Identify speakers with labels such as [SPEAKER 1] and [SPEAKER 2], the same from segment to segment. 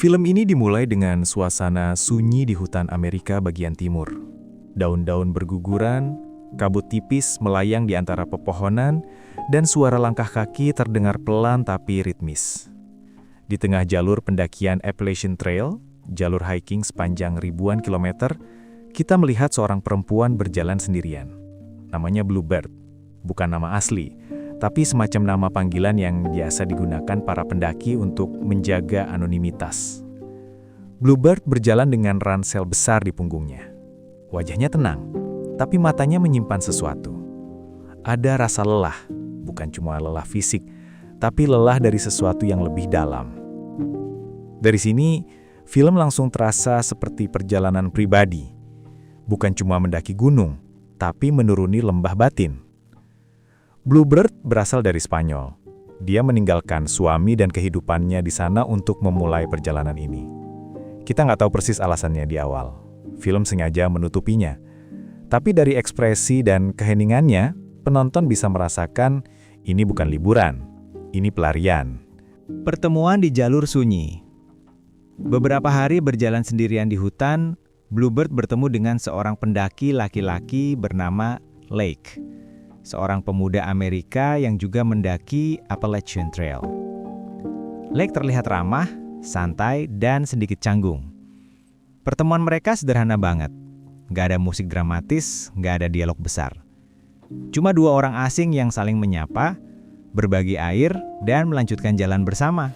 [SPEAKER 1] Film ini dimulai dengan suasana sunyi di hutan Amerika bagian timur. Daun-daun berguguran, kabut tipis melayang di antara pepohonan, dan suara langkah kaki terdengar pelan tapi ritmis. Di tengah jalur pendakian Appalachian Trail, jalur hiking sepanjang ribuan kilometer, kita melihat seorang perempuan berjalan sendirian. Namanya Bluebird, bukan nama asli, tapi semacam nama panggilan yang biasa digunakan para pendaki untuk menjaga anonimitas. Bluebird berjalan dengan ransel besar di punggungnya. Wajahnya tenang, tapi matanya menyimpan sesuatu. Ada rasa lelah, bukan cuma lelah fisik, tapi lelah dari sesuatu yang lebih dalam. Dari sini, film langsung terasa seperti perjalanan pribadi. Bukan cuma mendaki gunung, tapi menuruni lembah batin. Bluebird berasal dari Spanyol. Dia meninggalkan suami dan kehidupannya di sana untuk memulai perjalanan ini. Kita nggak tahu persis alasannya di awal. Film sengaja menutupinya. Tapi dari ekspresi dan keheningannya, penonton bisa merasakan ini bukan liburan, ini pelarian.
[SPEAKER 2] Pertemuan di jalur sunyi. Beberapa hari berjalan sendirian di hutan, Bluebird bertemu dengan seorang pendaki laki-laki bernama Lake, seorang pemuda Amerika yang juga mendaki Appalachian Trail. Lake terlihat ramah, santai, dan sedikit canggung. Pertemuan mereka sederhana banget. Gak ada musik dramatis, gak ada dialog besar. Cuma dua orang asing yang saling menyapa, berbagi air, dan melanjutkan jalan bersama.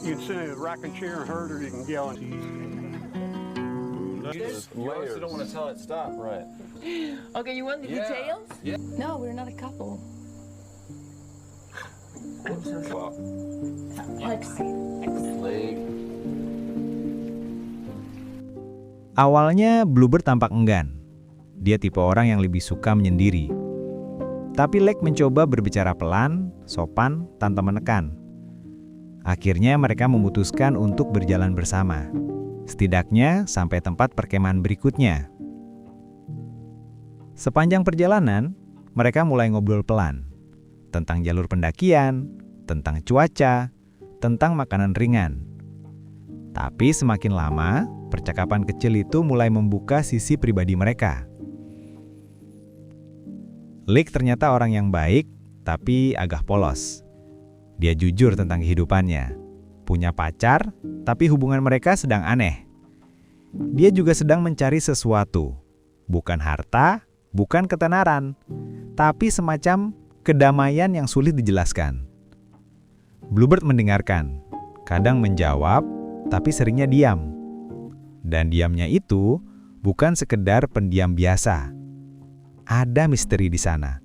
[SPEAKER 3] You can sit in a rocking chair and herd, or you can yell.
[SPEAKER 4] You also don't want to tell it stop, right?
[SPEAKER 5] Okay, you want the details?
[SPEAKER 4] Yeah.
[SPEAKER 5] No, we're not a couple. I'm so sorry.
[SPEAKER 4] Leg.
[SPEAKER 2] Awalnya Bluebird tampak enggan. Dia tipe orang yang lebih suka menyendiri. Tapi Lake mencoba berbicara pelan, sopan, tanpa menekan. Akhirnya mereka memutuskan untuk berjalan bersama. Setidaknya sampai tempat perkemahan berikutnya. Sepanjang perjalanan, mereka mulai ngobrol pelan. Tentang jalur pendakian, tentang cuaca, tentang makanan ringan. Tapi semakin lama, percakapan kecil itu mulai membuka sisi pribadi mereka. Lake ternyata orang yang baik, tapi agak polos. Dia jujur tentang kehidupannya. Punya pacar, tapi hubungan mereka sedang aneh. Dia juga sedang mencari sesuatu. Bukan harta, bukan ketenaran, tapi semacam kedamaian yang sulit dijelaskan. Bluebird mendengarkan, kadang menjawab, tapi seringnya diam. Dan diamnya itu bukan sekedar pendiam biasa. Ada misteri di sana.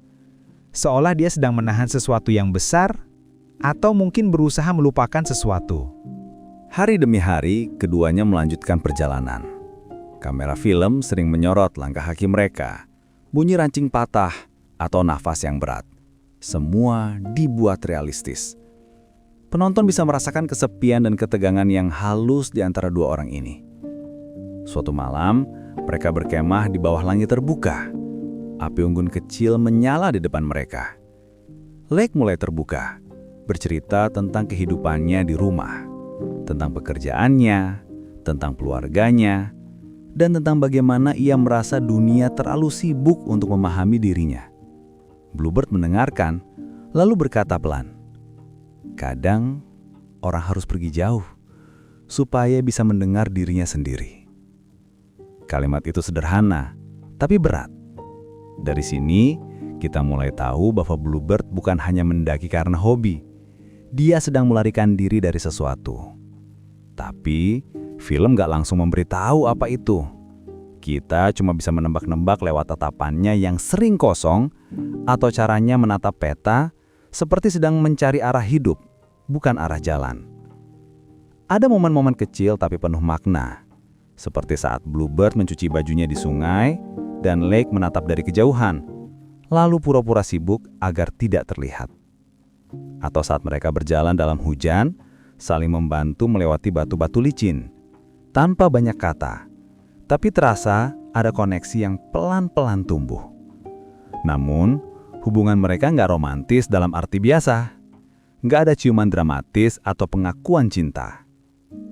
[SPEAKER 2] Seolah dia sedang menahan sesuatu yang besar, atau mungkin berusaha melupakan sesuatu.
[SPEAKER 6] Hari demi hari, keduanya melanjutkan perjalanan. Kamera film sering menyorot langkah kaki mereka, bunyi rancing patah, atau nafas yang berat. Semua dibuat realistis. Penonton bisa merasakan kesepian dan ketegangan yang halus di antara dua orang ini. Suatu malam, mereka berkemah di bawah langit terbuka. Api unggun kecil menyala di depan mereka. Lake mulai terbuka, bercerita tentang kehidupannya di rumah, tentang pekerjaannya, tentang keluarganya, dan tentang bagaimana ia merasa dunia terlalu sibuk untuk memahami dirinya. Bluebird mendengarkan, lalu berkata pelan, "Kadang orang harus pergi jauh supaya bisa mendengar dirinya sendiri." Kalimat itu sederhana, tapi berat. Dari sini, kita mulai tahu bahwa Bluebird bukan hanya mendaki karena hobi. Dia sedang melarikan diri dari sesuatu. Tapi, film gak langsung memberitahu apa itu. Kita cuma bisa menebak-nebak lewat tatapannya yang sering kosong, atau caranya menatap peta, seperti sedang mencari arah hidup, bukan arah jalan. Ada momen-momen kecil tapi penuh makna. Seperti saat Bluebird mencuci bajunya di sungai, dan Lake menatap dari kejauhan, lalu pura-pura sibuk agar tidak terlihat. Atau saat mereka berjalan dalam hujan, saling membantu melewati batu-batu licin, tanpa banyak kata, tapi terasa ada koneksi yang pelan-pelan tumbuh. Namun, hubungan mereka nggak romantis dalam arti biasa. Nggak ada ciuman dramatis atau pengakuan cinta.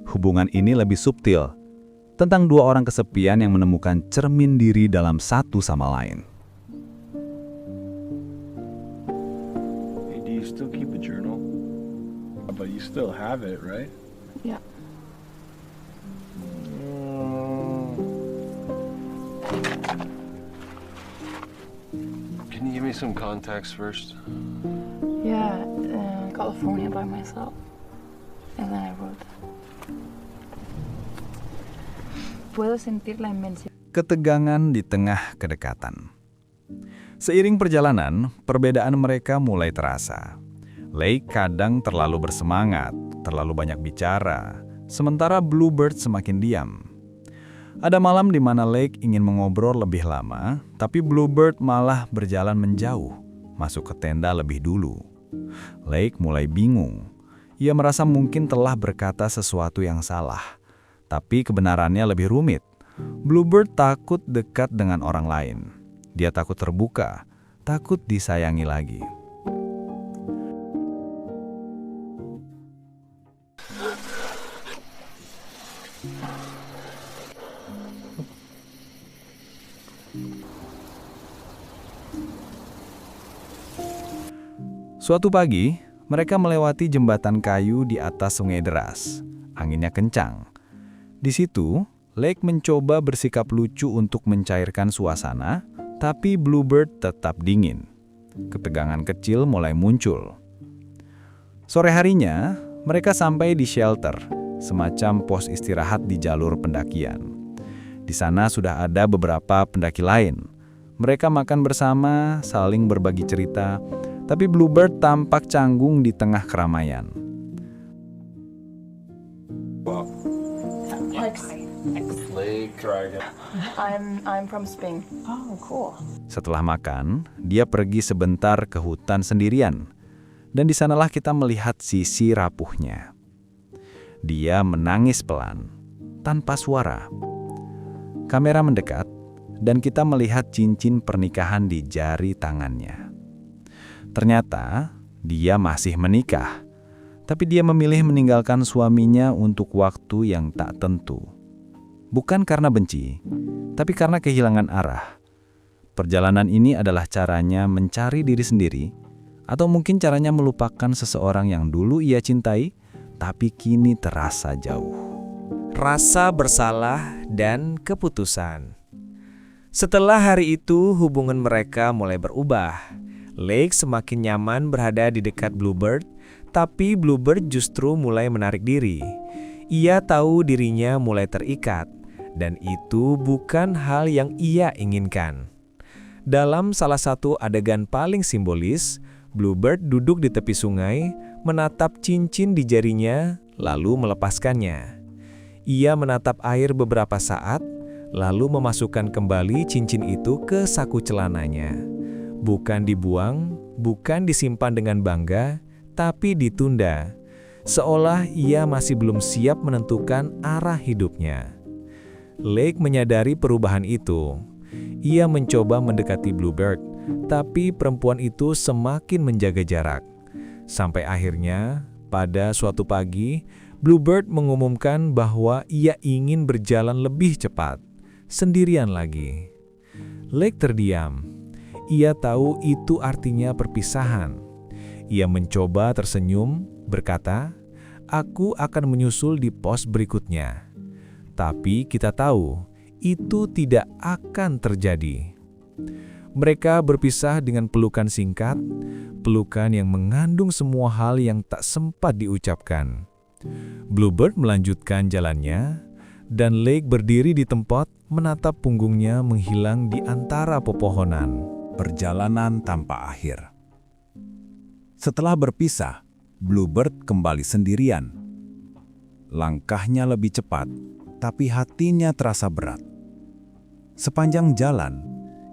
[SPEAKER 6] Hubungan ini lebih subtil, tentang dua orang kesepian yang menemukan cermin diri dalam satu sama lain.
[SPEAKER 4] Hey, do you still keep a journal? But you still have it, right?
[SPEAKER 5] Yeah.
[SPEAKER 4] Can you give me some context first?
[SPEAKER 5] Yeah, California by myself. And then I wrote. Puedo sentir la inmensidad.
[SPEAKER 1] Ketegangan di tengah kedekatan. Seiring perjalanan, perbedaan mereka mulai terasa. Lake kadang terlalu bersemangat, terlalu banyak bicara, sementara Bluebird semakin diam. Ada malam di mana Lake ingin mengobrol lebih lama, tapi Bluebird malah berjalan menjauh, masuk ke tenda lebih dulu. Lake mulai bingung. Ia merasa mungkin telah berkata sesuatu yang salah, tapi kebenarannya lebih rumit. Bluebird takut dekat dengan orang lain. Dia takut terbuka, takut disayangi lagi. Suatu pagi, mereka melewati jembatan kayu di atas sungai deras. Anginnya kencang. Di situ, Lake mencoba bersikap lucu untuk mencairkan suasana, tapi Bluebird tetap dingin. Ketegangan kecil mulai muncul. Sore harinya, mereka sampai di shelter, semacam pos istirahat di jalur pendakian. Di sana sudah ada beberapa pendaki lain. Mereka makan bersama, saling berbagi cerita, tapi Bluebird tampak canggung di tengah keramaian.
[SPEAKER 4] Lake Dragon.
[SPEAKER 5] I'm from Spain. Oh, cool.
[SPEAKER 1] Setelah makan, dia pergi sebentar ke hutan sendirian. Dan di sanalah kita melihat sisi rapuhnya. Dia menangis pelan, tanpa suara. Kamera mendekat, dan kita melihat cincin pernikahan di jari tangannya. Ternyata, dia masih menikah. Tapi dia memilih meninggalkan suaminya untuk waktu yang tak tentu. Bukan karena benci, tapi karena kehilangan arah. Perjalanan ini adalah caranya mencari diri sendiri, atau mungkin caranya melupakan seseorang yang dulu ia cintai, tapi kini terasa jauh.
[SPEAKER 7] Rasa bersalah dan keputusan. Setelah hari itu, hubungan mereka mulai berubah. Lake semakin nyaman berada di dekat Bluebird, tapi Bluebird justru mulai menarik diri. Ia tahu dirinya mulai terikat, dan itu bukan hal yang ia inginkan. Dalam salah satu adegan paling simbolis, Bluebird duduk di tepi sungai, menatap cincin di jarinya, lalu melepaskannya. Ia menatap air beberapa saat, lalu memasukkan kembali cincin itu ke saku celananya. Bukan dibuang, bukan disimpan dengan bangga, tapi ditunda. Seolah ia masih belum siap menentukan arah hidupnya. Lake menyadari perubahan itu. Ia mencoba mendekati Bluebird, tapi perempuan itu semakin menjaga jarak. Sampai akhirnya, pada suatu pagi, Bluebird mengumumkan bahwa ia ingin berjalan lebih cepat, sendirian lagi. Lake terdiam. Ia tahu itu artinya perpisahan. Ia mencoba tersenyum, berkata, "Aku akan menyusul di pos berikutnya." Tapi kita tahu, itu tidak akan terjadi. Mereka berpisah dengan pelukan singkat, pelukan yang mengandung semua hal yang tak sempat diucapkan. Bluebird melanjutkan jalannya, dan Lake berdiri di tempat menatap punggungnya menghilang di antara pepohonan.
[SPEAKER 6] Perjalanan tanpa akhir. Setelah berpisah, Bluebird kembali sendirian. Langkahnya lebih cepat, tapi hatinya terasa berat. Sepanjang jalan,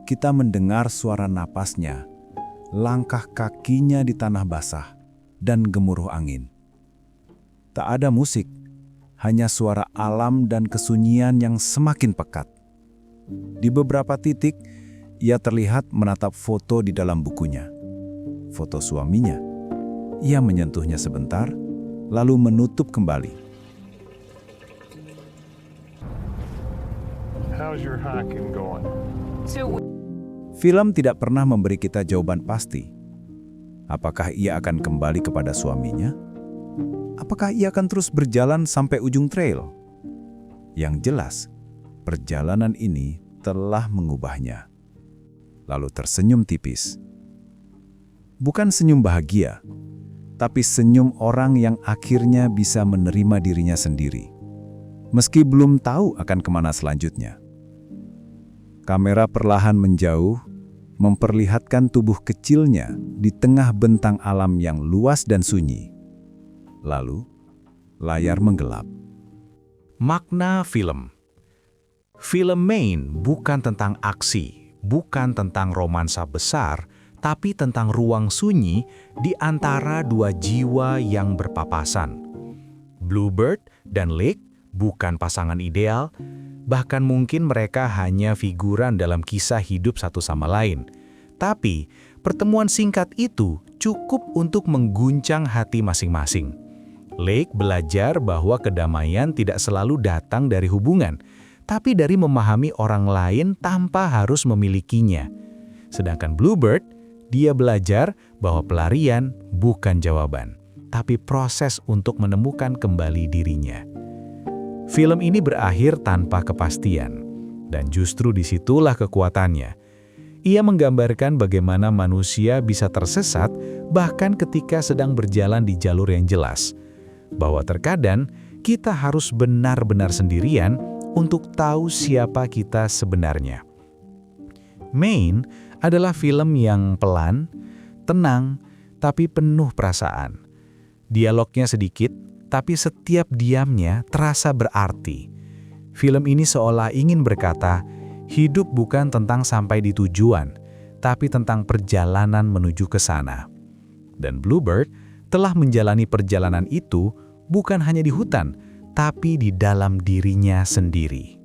[SPEAKER 6] kita mendengar suara napasnya, langkah kakinya di tanah basah, dan gemuruh angin. Tak ada musik, hanya suara alam dan kesunyian yang semakin pekat. Di beberapa titik, ia terlihat menatap foto di dalam bukunya. Foto suaminya. Ia menyentuhnya sebentar, lalu menutup kembali.
[SPEAKER 3] How's your hiking going?
[SPEAKER 6] Film tidak pernah memberi kita jawaban pasti. Apakah ia akan kembali kepada suaminya? Apakah ia akan terus berjalan sampai ujung trail? Yang jelas, perjalanan ini telah mengubahnya. Lalu tersenyum tipis. Bukan senyum bahagia, tapi senyum orang yang akhirnya bisa menerima dirinya sendiri, meski belum tahu akan kemana selanjutnya. Kamera perlahan menjauh, memperlihatkan tubuh kecilnya di tengah bentang alam yang luas dan sunyi. Lalu, layar menggelap.
[SPEAKER 1] Makna film. Film Maine bukan tentang aksi, bukan tentang romansa besar, tapi tentang ruang sunyi di antara dua jiwa yang berpapasan. Bluebird dan Lake bukan pasangan ideal, bahkan mungkin mereka hanya figuran dalam kisah hidup satu sama lain. Tapi, pertemuan singkat itu cukup untuk mengguncang hati masing-masing. Lake belajar bahwa kedamaian tidak selalu datang dari hubungan, tapi dari memahami orang lain tanpa harus memilikinya. Sedangkan Bluebird, dia belajar bahwa pelarian bukan jawaban, tapi proses untuk menemukan kembali dirinya. Film ini berakhir tanpa kepastian, dan justru disitulah kekuatannya. Ia menggambarkan bagaimana manusia bisa tersesat bahkan ketika sedang berjalan di jalur yang jelas. Bahwa terkadang kita harus benar-benar sendirian untuk tahu siapa kita sebenarnya. Maine adalah film yang pelan, tenang, tapi penuh perasaan. Dialognya sedikit, tapi setiap diamnya terasa berarti. Film ini seolah ingin berkata, hidup bukan tentang sampai di tujuan, tapi tentang perjalanan menuju ke sana. Dan Bluebird telah menjalani perjalanan itu bukan hanya di hutan, tapi di dalam dirinya sendiri.